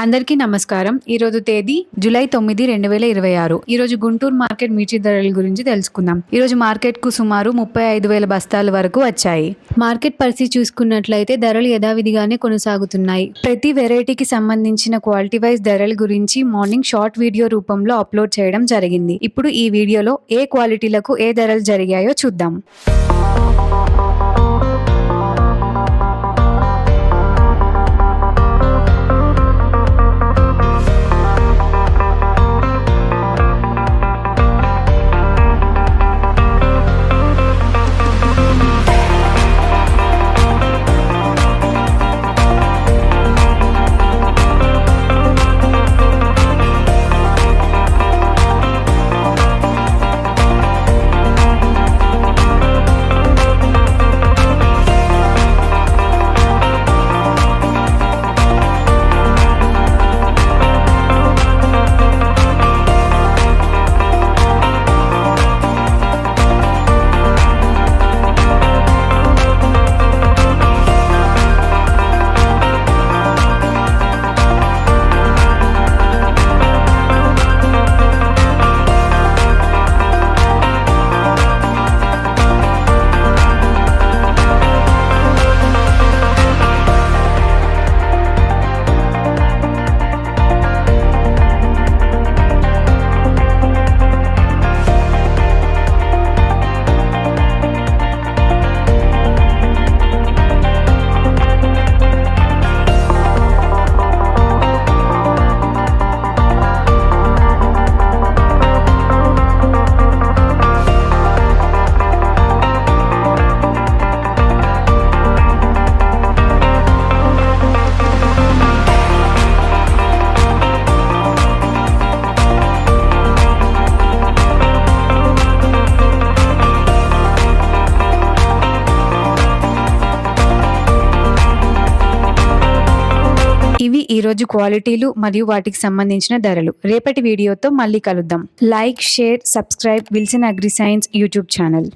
అందరికీ నమస్కారం. ఈరోజు తేదీ జూలై 9, 2026. ఈరోజు గుంటూరు మార్కెట్ మిర్చి ధరల గురించి తెలుసుకుందాం. ఈరోజు మార్కెట్కు సుమారు 35,000 బస్తాల వరకు వచ్చాయి. మార్కెట్ పరిస్థితి చూసుకున్నట్లయితే ధరలు యథావిధిగానే కొనసాగుతున్నాయి. ప్రతి వెరైటీకి సంబంధించిన క్వాలిటీ వైజ్ ధరల గురించి మార్నింగ్ షార్ట్ వీడియో రూపంలో అప్లోడ్ చేయడం జరిగింది. ఇప్పుడు ఈ వీడియోలో ఏ క్వాలిటీలకు ఏ ధరలు జరిగాయో చూద్దాం. ఇవి ఈరోజు క్వాలిటీలు మరియు వాటికి సంబంధించిన ధరలు. రేపటి వీడియోతో మళ్ళీ కలుద్దాం. Like, share, subscribe Wilson agri science YouTube channel.